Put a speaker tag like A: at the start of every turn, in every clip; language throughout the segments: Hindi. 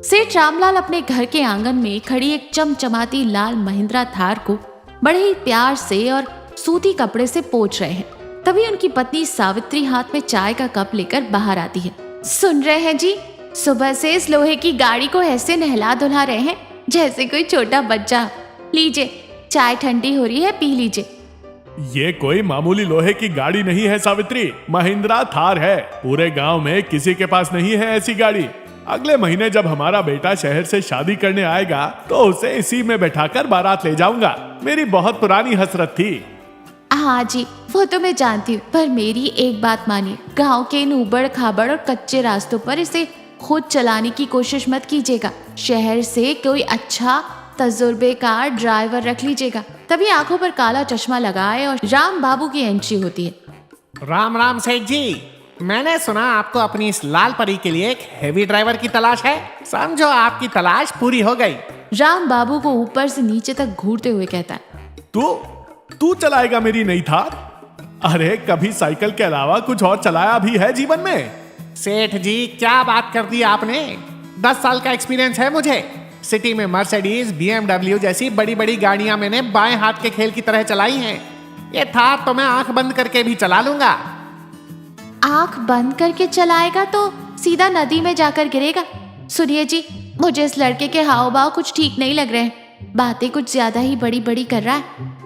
A: सेठ रामलाल अपने घर के आंगन में खड़ी एक चमचमाती लाल महिंद्रा थार को बड़े ही प्यार से और सूती कपड़े से पोंछ रहे हैं। तभी उनकी पत्नी सावित्री हाथ में चाय का कप लेकर बाहर आती है। सुन रहे हैं जी, सुबह से इस लोहे की गाड़ी को ऐसे नहला धुला रहे हैं जैसे कोई छोटा बच्चा। लीजिए, चाय ठंडी हो रही है, पी लीजिए।
B: ये कोई मामूली लोहे की गाड़ी नहीं है सावित्री, महिंद्रा थार है। पूरे गांव में किसी के पास नहीं है ऐसी गाड़ी। अगले महीने जब हमारा बेटा शहर से शादी करने आएगा तो उसे इसी में बैठाकर बारात ले जाऊंगा। मेरी बहुत पुरानी हसरत थी।
A: हाँ जी, वो तो मैं जानती हूँ, पर मेरी एक बात मानिए, गांव के इन उबड़ खाबड़ और कच्चे रास्तों पर इसे खुद चलाने की कोशिश मत कीजिएगा। शहर से कोई अच्छा तजुर्बेकार ड्राइवर रख लीजिएगा। तभी आंखों पर काला चश्मा लगाए और राम बाबू की एंट्री होती है।
C: राम राम सेठ जी, मैंने सुना आपको अपनी इस लाल परी के लिए एक हेवी ड्राइवर की तलाश है। समझो आपकी तलाश पूरी हो गई।
A: राम बाबू को ऊपर से नीचे तक घूरते हुए कहता है,
B: तू चलाएगा मेरी नई थार? अरे कभी साइकिल के अलावा कुछ और चलाया भी है जीवन में?
C: सेठ जी, क्या बात कर दी आपने। 10 साल का एक्सपीरियंस है मुझे। सिटी में मर्सिडीज, BMW जैसी बड़ी बड़ी गाड़ियां मैंने बाएं हाथ के खेल की तरह चलाई हैं। ये थार तो मैं आंख बंद करके भी चला लूंगा।
A: आंख बंद करके चलाएगा तो सीधा नदी में जाकर गिरेगा। सुनिए जी, मुझे इस लड़के के हाव भाव कुछ ठीक नहीं लग रहे हैं। बातें कुछ ज्यादा ही बड़ी बड़ी कर रहा है।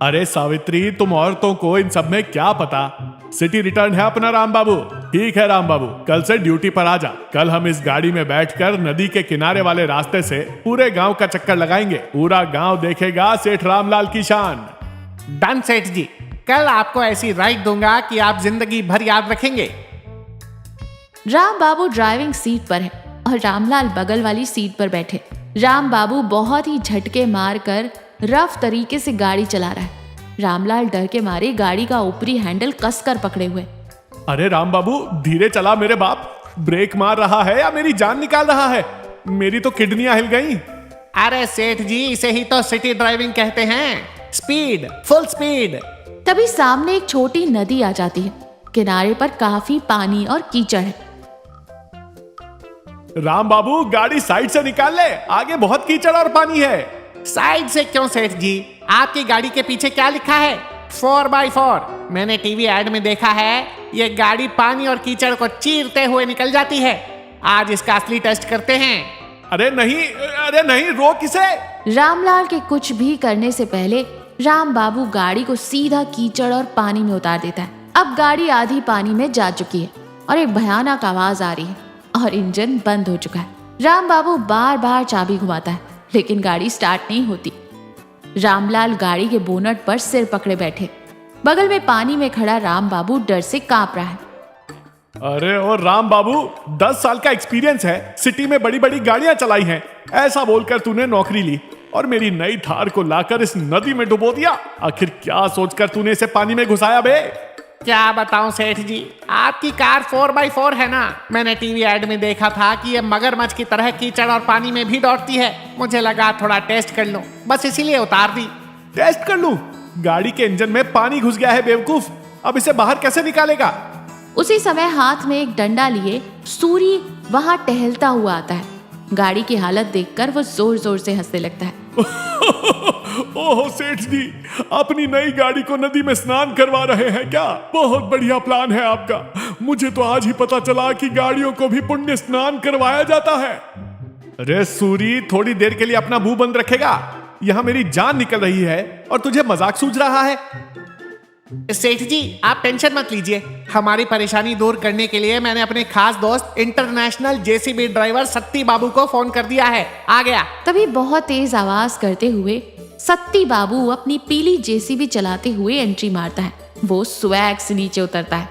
B: अरे सावित्री, तुम औरतों को इन सब में क्या पता। सिटी रिटर्न है अपना राम बाबू। ठीक है राम बाबू, कल से ड्यूटी पर आ जा। कल हम इस गाड़ी में बैठकर नदी के किनारे वाले रास्ते से पूरे गांव का चक्कर लगाएंगे। पूरा गांव देखेगा सेठ रामलाल की शान।
C: डन सेठ जी, कल आपको ऐसी राइड दूंगा कि आप जिंदगी भर याद रखेंगे।
A: राम बाबू ड्राइविंग सीट पर है और रामलाल बगल वाली सीट पर बैठे। राम बाबू बहुत ही झटके मारकर रफ तरीके से गाड़ी चला रहा है। रामलाल डर के मारे गाड़ी का ऊपरी हैंडल कसकर पकड़े हुए।
B: अरे राम बाबू, धीरे चला मेरे बाप। ब्रेक मार रहा है या मेरी जान निकाल रहा है? मेरी तो किडनियां हिल गई।
C: अरे सेठ जी, इसे ही तो सिटी ड्राइविंग कहते हैं। Speed, full speed.
A: तभी सामने एक छोटी नदी आ जाती है। किनारे पर काफी पानी और कीचड़ है।
B: राम बाबू, गाड़ी साइड से निकाल ले, आगे बहुत कीचड़ और पानी है।
C: साइड से क्यों सेठ जी? आपकी गाड़ी के पीछे क्या लिखा है? 4x4। मैंने टीवी ऐड में देखा है। ये गाड़ी पानी और कीचड़ को चीरते हुए निकल जाती है। आज इसका असली टेस्ट करते हैं।
B: अरे नहीं, रोक इसे।
A: रामलाल के कुछ भी करने से पहले राम बाबू गाड़ी को सीधा कीचड़ और पानी में उतार देता है। अब गाड़ी आधी पानी में जा चुकी है और एक भयानक आवाज आ रही है और इंजन बंद हो चुका है। राम बाबू बार बार चाबी घुमाता है लेकिन गाड़ी स्टार्ट नहीं होती। रामलाल गाड़ी के बोनट पर सिर पकड़े बैठे। बगल में पानी में खड़ा राम बाबू डर से कांप रहा है।
B: अरे ओ राम बाबू, 10 साल का एक्सपीरियंस है, सिटी में बड़ी बड़ी गाड़ियां चलाई हैं। ऐसा बोलकर तूने नौकरी ली और मेरी नई थार को लाकर इस नदी में डुबो दिया। आखिर क्या सोचकर तूने इसे पानी में घुसाया बे?
C: क्या बताऊं सेठ जी, आपकी कार 4x4 है ना। मैंने टीवी ऐड में देखा था कि ये मगरमच्छ की तरह कीचड़ और पानी में भी दौड़ती है। मुझे लगा थोड़ा टेस्ट कर लूं, बस इसीलिए उतार दी।
B: टेस्ट कर लूं? गाड़ी के इंजन में पानी घुस गया है बेवकूफ। अब इसे बाहर कैसे निकालेगा?
A: उसी समय हाथ में एक डंडा लिए सूरी वहां टहलता हुआ आता है। गाड़ी की हालत देखकर वो जोर जोर से हंसने लगता है।
B: ओहो सेठ जी, अपनी नई गाड़ी को नदी में स्नान करवा रहे हैं क्या? बहुत बढ़िया प्लान है आपका। मुझे तो आज ही पता चला कि गाड़ियों को भी पुण्य स्नान करवाया जाता है। अरे सूरी, थोड़ी देर के लिए अपना मुंह बंद रखेगा? यहाँ मेरी जान निकल रही है और तुझे मजाक सूझ रहा है।
C: सेठ जी, आप टेंशन मत लीजिए। हमारी परेशानी दूर करने के लिए मैंने अपने खास दोस्त इंटरनेशनल JCB ड्राइवर सत्ती बाबू को फोन कर दिया है। आ गया।
A: तभी बहुत तेज आवाज करते हुए सत्ती बाबू अपनी पीली JCB चलाते हुए एंट्री मारता है। वो स्वैग से नीचे उतरता है।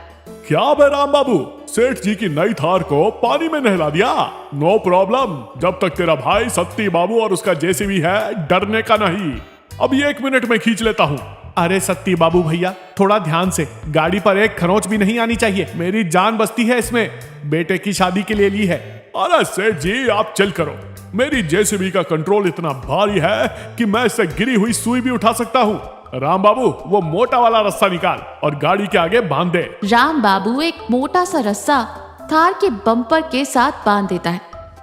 B: क्या बे राम बाबू, सेठ जी की नई थार को पानी में नहला दिया? नो प्रॉब्लम, जब तक तेरा भाई सत्ती बाबू और उसका JCB है, डरने का नहीं। अभी 1 मिनट में खींच लेता हूँ। अरे सत्ती बाबू भैया, थोड़ा ध्यान से। गाड़ी पर एक खरोंच भी नहीं आनी चाहिए। मेरी जान बसती है इसमें। बेटे की शादी के लिए ली है। अरे सेठ जी, आप चिल करो। मेरी JCB का कंट्रोल इतना भारी है कि मैं इससे गिरी हुई सुई भी उठा सकता हूँ। राम बाबू, वो मोटा वाला रस्सा निकाल और गाड़ी के आगे बांध दे।
A: राम बाबू एक मोटा सा रस्सा थार के बम्पर के साथ बांध देता है।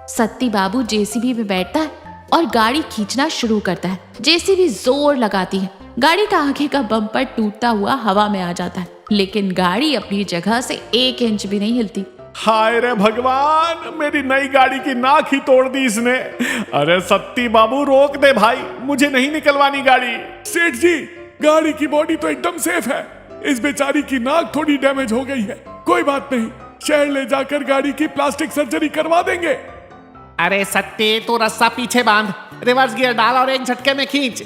A: सत्ती बाबू जेसीबी में बैठता है और गाड़ी खींचना शुरू करता है। जेसीबी जोर लगाती है। गाड़ी का आगे का बम्पर टूटता हुआ हवा में आ जाता है, लेकिन गाड़ी अपनी जगह से 1 इंच भी नहीं हिलती।
B: हाय रे भगवान, मेरी नई गाड़ी की नाक ही तोड़ दी इसने। अरे सत्ती बाबू रोक दे भाई, मुझे नहीं निकलवानी गाड़ी। सेठ जी, गाड़ी की बॉडी तो एकदम सेफ है, इस बेचारी की नाक थोड़ी डैमेज हो गई है। कोई बात नहीं, शहर ले जाकर गाड़ी की प्लास्टिक सर्जरी करवा देंगे।
C: अरे सत्ते, तो रस्सा पीछे बांध, रिवर्स गियर डाल और एक झटके में खींच।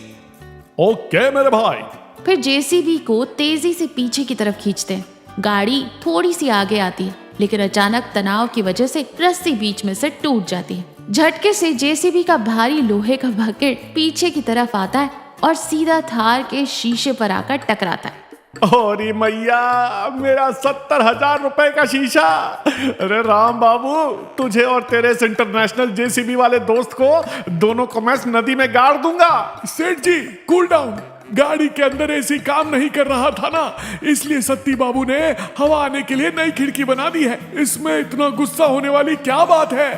B: ओके मेरे भाई।
A: फिर जेसीबी को तेजी से पीछे की तरफ खींचते हैं। गाड़ी थोड़ी सी आगे आती है, लेकिन अचानक तनाव की वजह से रस्सी बीच में से टूट जाती है। झटके से जेसीबी का भारी लोहे का बकेट पीछे की तरफ आता है और सीधा थार के शीशे पर आकर टकराता है।
B: ओरी मैया, मेरा 70,000 रुपए का शीशा। अरे राम बाबू, तुझे और तेरे इस इंटरनेशनल जेसीबी वाले दोस्त को दोनों को मैं नदी में गाड़ दूंगा। सेठ जी कूल डाउन, गाड़ी के अंदर एसी काम नहीं कर रहा था ना, इसलिए सत्ती बाबू ने हवा आने के लिए नई खिड़की बना दी है। इसमें इतना गुस्सा होने वाली क्या बात है।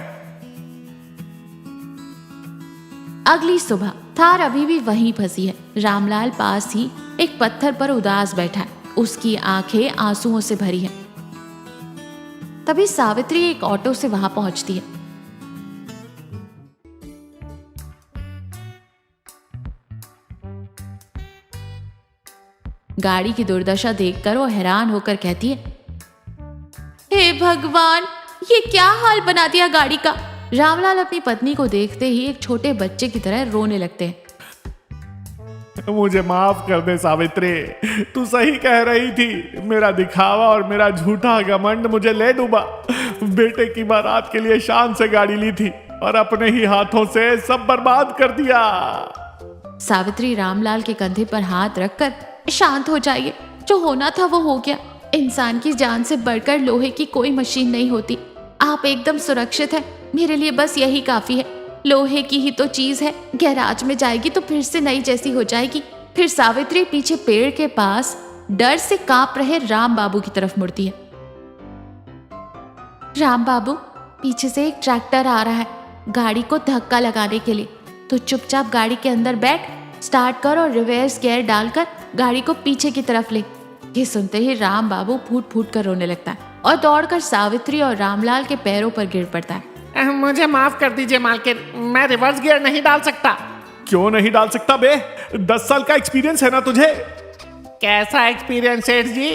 A: अगली सुबह थार अभी भी वहीं फंसी है। रामलाल पास ही एक पत्थर पर उदास बैठा है। उसकी आंखें आंसुओं से भरी हैं। तभी सावित्री एक ऑटो से वहां पहुंचती है। गाड़ी की दुर्दशा देखकर वो हैरान होकर कहती है, हे भगवान, ये क्या हाल बना दिया गाड़ी का। रामलाल अपनी पत्नी को देखते ही एक छोटे बच्चे की तरह रोने लगते हैं।
B: मुझे माफ कर दे सावित्री, तू सही कह रही थी। मेरा दिखावा और मेरा झूठा घमंड मुझे ले डूबा। बेटे की बारात के लिए शान से गाड़ी ली थी और अपने ही हाथों से सब बर्बाद कर दिया।
A: सावित्री रामलाल के कंधे पर हाथ रखकर, शांत हो जाइए, जो होना था वो हो गया। इंसान की जान से बढ़कर लोहे की कोई मशीन नहीं होती। आप एकदम सुरक्षित हैं। मेरे लिए बस यही काफी है। लोहे की ही तो चीज है, गैराज में जाएगी तो फिर से नई जैसी हो जाएगी। फिर सावित्री पीछे पेड़ के पास डर से कांप रहे राम बाबू की तरफ मुड़ती है। राम बाबू, पीछे से एक ट्रैक्टर आ रहा है गाड़ी को धक्का लगाने के लिए, तो चुपचाप गाड़ी के अंदर बैठ, स्टार्ट कर और रिवर्स गियर डालकर गाड़ी को पीछे की तरफ ले। ये सुनते ही राम बाबू फूट फूट कर रोने लगता है और दौड़कर सावित्री और रामलाल के पैरों पर गिर पड़ता है।
C: मुझे माफ कर दीजिए मालकिन, मैं रिवर्स गियर नहीं डाल सकता।
B: क्यों नहीं डाल सकता बे? 10 साल का एक्सपीरियंस है ना तुझे।
C: कैसा एक्सपीरियंस सेठ जी?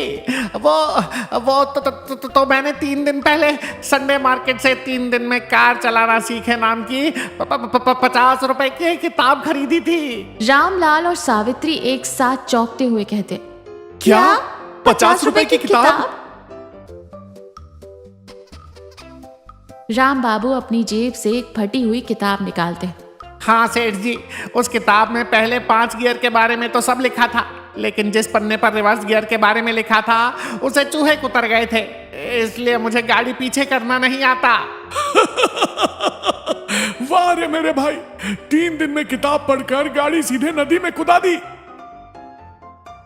C: वो तो मैंने 3 दिन पहले संडे मार्केट से 3 दिन में कार चलाना सीखे नाम की 50 रुपए की किताब खरीदी थी।
A: रामलाल और सावित्री एक साथ चौंकते हुए कहते,
B: क्या? 50 रुपए की किताब?
A: राम बाबू अपनी जेब से एक फटी हुई किताब निकालते हैं।
C: हाँ सेठ जी, उस किताब में पहले 5 गियर के बारे में तो सब लिखा था, लेकिन जिस पन्ने पर रिवर्स गियर के बारे में लिखा था उसे चूहे कुतर गए थे, इसलिए मुझे गाड़ी पीछे करना नहीं आता।
B: वाह रे मेरे भाई, 3 दिन में किताब पढ़कर गाड़ी सीधे नदी में कुदा दी।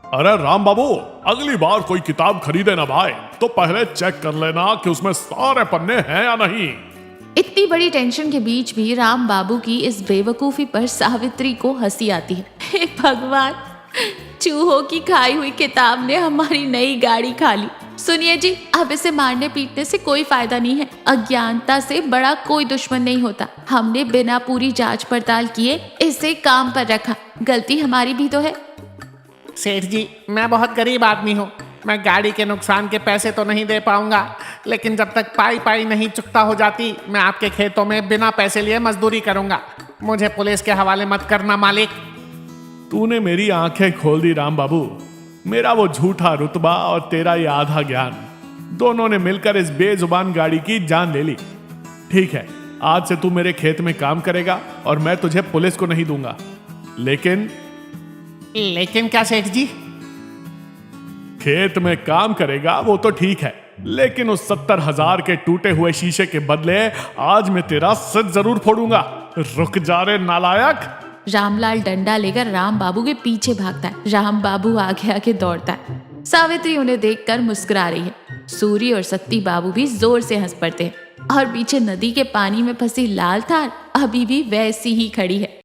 B: अरे राम बाबू, अगली बार कोई किताब खरीदे ना भाई, तो पहले चेक कर लेना कि उसमें सारे पन्ने हैं या नहीं।
A: इतनी बड़ी टेंशन के बीच भी राम बाबू की इस बेवकूफी पर सावित्री को हंसी आती है। हे भगवान, चूहों की खाई हुई किताब ने हमारी नई गाड़ी खा ली। सुनिए जी, अब इसे मारने पीटने से कोई फायदा नहीं है। अज्ञानता से बड़ा कोई दुश्मन नहीं होता। हमने बिना पूरी जांच पड़ताल किए इसे काम पर रखा, गलती हमारी भी तो है।
C: सेठ जी, मैं बहुत गरीब आदमी हूँ, मैं गाड़ी के नुकसान के पैसे तो नहीं दे पाऊंगा, लेकिन जब तक पाई नहीं चुकता हो जाती, मैं आपके खेतों में बिना पैसे लिए मजदूरी करूंगा। मुझे पुलिस के हवाले मत करना मालिक।
B: तूने मेरी आंखें खोल दी राम बाबू। मेरा वो झूठा रुतबा और तेरा ये आधा ज्ञान, दोनों ने मिलकर इस बेजुबान गाड़ी की जान ले ली। ठीक है, आज से तू मेरे खेत में काम करेगा और मैं तुझे पुलिस को नहीं दूंगा।
C: लेकिन क्या सेठ जी?
B: खेत में काम करेगा वो तो ठीक है, लेकिन उस 70,000 के टूटे हुए शीशे के बदले आज मैं तेरा सिर जरूर फोड़ूंगा। रुक जा रे नालायक।
A: रामलाल डंडा लेकर राम बाबू के पीछे भागता है। राम बाबू आगे आगे दौड़ता है। सावित्री उन्हें देखकर मुस्कुरा रही है। सूरी और सत्ती बाबू भी जोर से हंस पड़ते हैं। और पीछे नदी के पानी में फंसी लाल थार अभी भी वैसी ही खड़ी है।